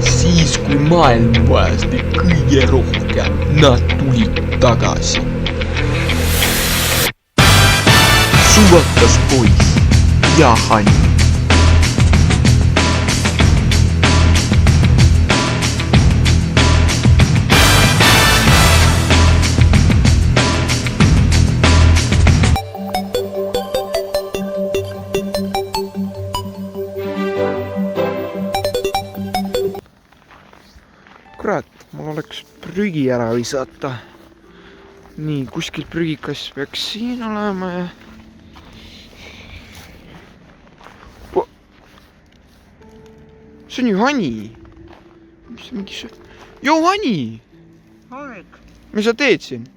Siis kui maailm vajas neid kõige rohkem, nad tulid tagasi. Suvakas poiss ja Hani. Kurat, mul oleks prügi ära visata. Nii, kuskil prügikas peaks siin olema ja... See on ju Hani. Mis see mingi see... Joo, Hani! Hommik. Mis sa teed siin?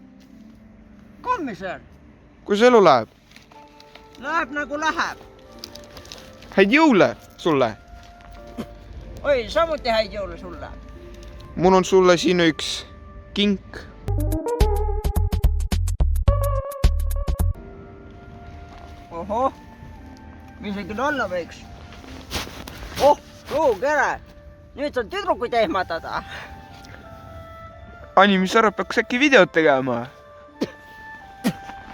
Kommisöör. Kuidas elu läheb? Läheb nagu läheb. Häid jõule sulle! Oi, samuti häid jõule sulle. Mul on sulle siin üks kink. Oho, mis see küll olla võiks? Oh, kere! Nüüd on tüdrukuid ehmatada. Ani, mis sa arvad, peaks äkki videot tegema?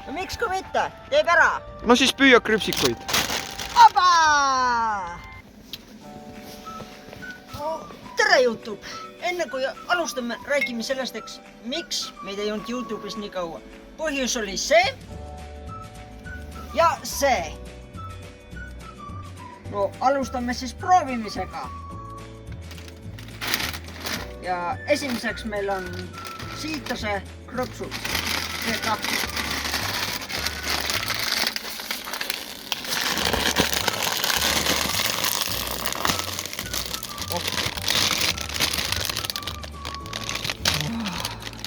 No miks ka mitte? Teeb ära! No siis püüa krüpsikuid. Oba! Tere YouTube! Enne kui alustame, räägime sellest, miks meid ei olnud YouTube'is nii kaua. Põhjus oli see ja see. No alustame siis proovimisega. Ja esimeseks meil on siitase krõpsud.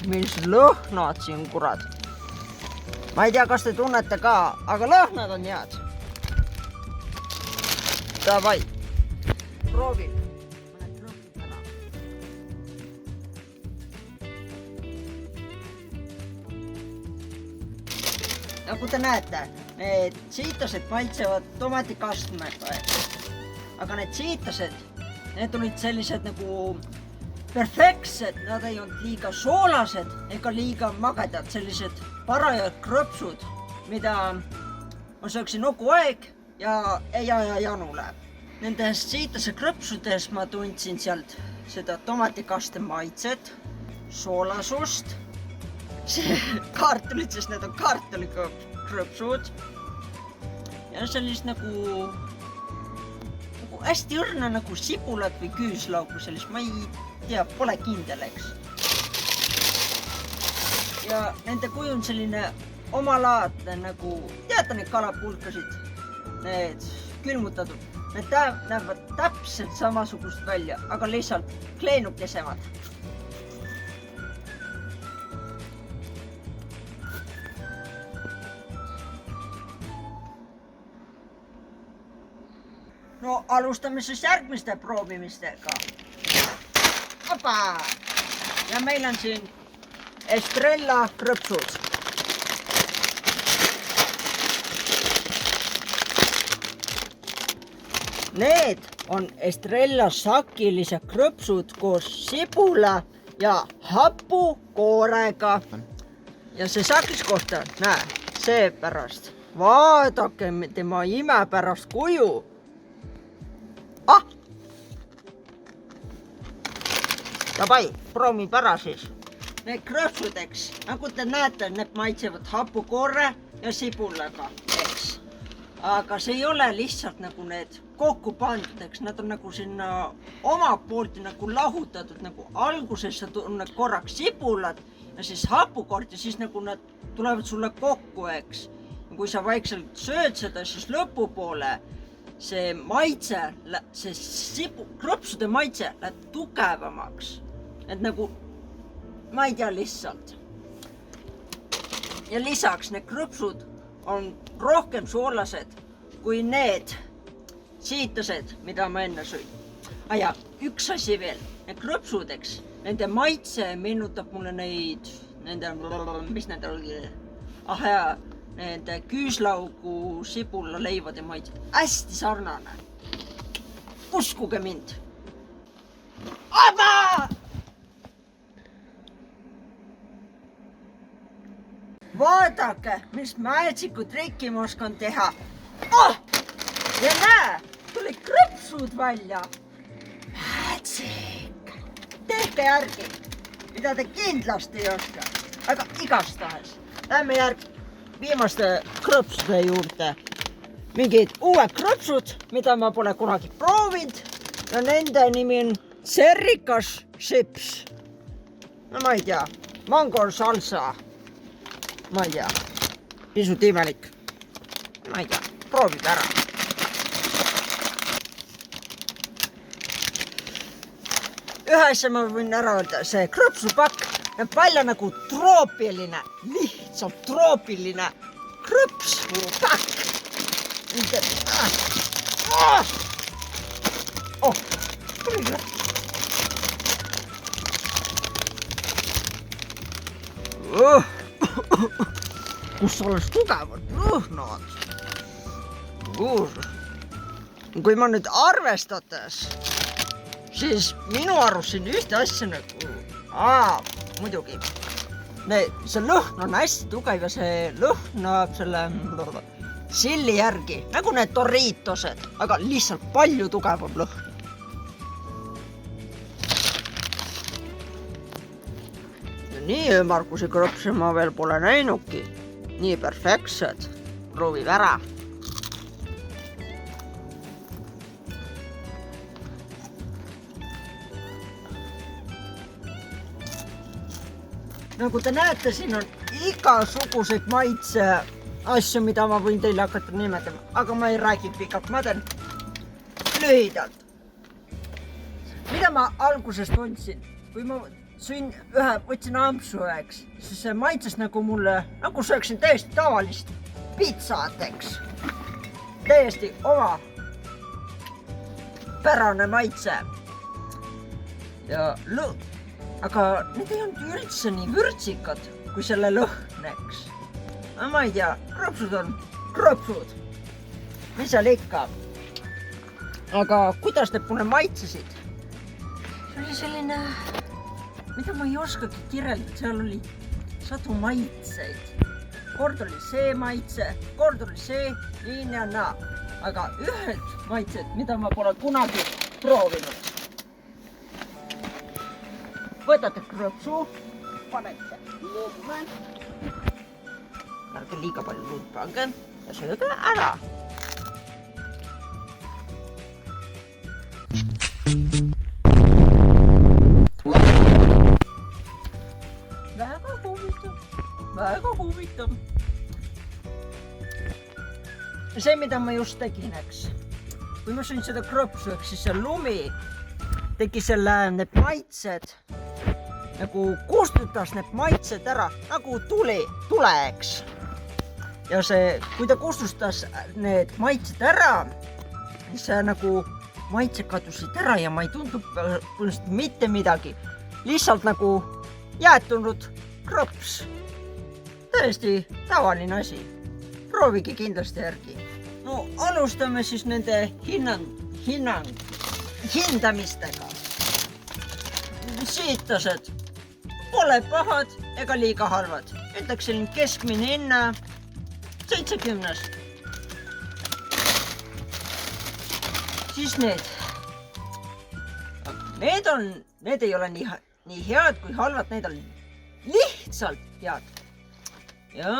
Mis lõhnad siin, kurat. Ma ei tea, kas te tunnete ka, aga lõhnad on head. Davai. Proovi. Nagu te näete, need siitased maitsevad tomatikastmega. Aga need siitased, need olid sellised nagu perfektsed, nad ei olnud liiga soolased ega liiga magedad, sellised parajad krõpsud, mida ma sööksin kogu aeg ja janule. Nendes siitase krõpsudes ma tundsin sealt seda tomatikaste maitset, soolasust, kartulit, sest need on kartulikrõpsud ja sellist nagu hästi õrna nagu sibulat või küüslaugu, sellist ma ei tea, pole kindel, eks. Ja nende kuju on selline omalaadne nagu, teate neid kalapulkasid, need külmutatud, need näevad täpselt samasugust välja, aga lihtsalt kleenukesemad. No alustame siis järgmiste proovimistega. Opa! Ja meil on siin Estrella krõpsud. Need on Estrella sakilised krõpsud koos sibula ja hapukoorega. Ja see sakis kohta, näe, seepärast. Vaadake tema imepärast kuju. Davai, proovib ära siis. Need krõpsudeks, nagu te näete, need maitsevad hapukoore ja sibulaga, eks. Aga see ei ole lihtsalt nagu need kokku pandud, eks. Nad on nagu sinna oma poolt nagu lahutatud, nagu alguses sa tunned korraks sibulat ja siis hapukoort ja siis nagu nad tulevad sulle kokku, eks. Ja kui sa vaikselt sööd seda, siis lõpupoole see maitse, see krõpsude maitse läheb tugevamaks. Et nagu, ma ei tea lihtsalt. Ja lisaks need krõpsud on rohkem soolased kui need siitased, mida ma enne sõin. Ja üks asi veel, need krõpsudeks, nende maitse meenutab mulle neid, mis nende oli? Ah jaa, nende küüslaugu sibula leivade maitse. Hästi sarnane. Uskuge mind. Aba! Vaadake, mis mäetsiku trikki ma oskan teha. Oh! Ja näe, tuli krõpsud välja. Mäetsik. Tehke järgi, mida te kindlasti ei oska. Aga igastahes. Lähme järgi viimaste krõpsude juurde. Mingid uued krõpsud, mida ma pole kunagi proovinud. Ja nende nimi on Serrikas chips. No ma ei tea, mango salsa. Ma ei tea, pisut imelik. Ma ei tea, proovib ära. Ühe asja ma võin ära öelda, see krõpsupakk näeb välja nagu troopiline, lihtsalt troopiline krõpsupakk. Oh, tuli küll. Kus oleks tugevad lõhnad? Kui ma nüüd arvestades, siis minu arust siin ühte asja nagu... muidugi. See lõhn on hästi tugev ja see lõhnab selle silli järgi. Nagu need Doritosed, aga lihtsalt palju tugevam lõhn. Ja nii ümmargusi krõpse ma veel pole näinudki. Nii perfektsed. Proovib ära. Nagu te näete, siin on igasuguseid maitse asju, mida ma võin teile hakata nimetama, aga ma ei räägi pikalt, ma teen lühidalt. Mida ma alguses tundsin, kui ma võtsin ampsu, eks, siis see maitses nagu mulle, nagu sööksin täiesti tavalist pitsat, eks. Täiesti oma pärane maitse. Ja aga need ei olnud üldse nii vürtsikad, kui selle lõhneks. Ma ei tea, krõpsud on krõpsud. Mis seal ikka? Aga kuidas need mulle maitsesid? See oli selline, mida ma ei oskagi kirjeldada. Seal oli sadu maitseid. Kord oli see maitse, kord oli see, nii ja naa. Aga ühed maitsed, mida ma pole kunagi proovinud. Võtate krõpsu, panete luume. Ärge liiga palju luud pange ja sööge ära. Väga huvitav. See, mida ma just tegin, eks. Kui ma sõin seda krõpsu, eks siis see lumi tegi need maitsed, nagu kustutas need maitsed ära, nagu tuleks. Ja see, kui ta kustustas need maitsed ära, siis see nagu maitsed kadusid ära ja ma ei tundu mitte midagi. Lihtsalt nagu jäätunud krõps. Täiesti tavaline asi. Proovige kindlasti järgi. No alustame siis nende hindamistega. Siitased pole pahad ega liiga halvad. Ütleks selline keskmine hinna 70. Siis need ei ole nii head kui halvad, need on lihtsalt head. Ja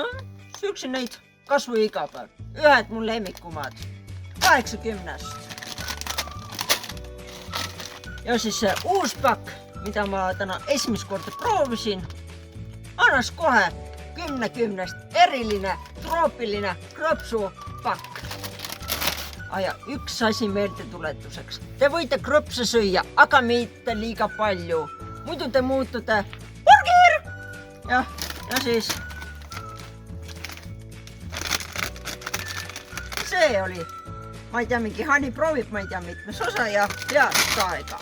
süüksin neid kasvu iga päev. Ühed mu lemmikumad. 80. Ja siis see uus pakk, mida ma täna esimest korda proovisin, annas kohe 10 eriline troopiline krõpsupakk. Ja üks asi meeldetuletuseks. Te võite krõpse süüa, aga mitte liiga palju. Muidu te muutute burger! Ja siis see oli, ma ei tea, mingi Hani proovib, ma ei tea, mitmes osa ja head aega.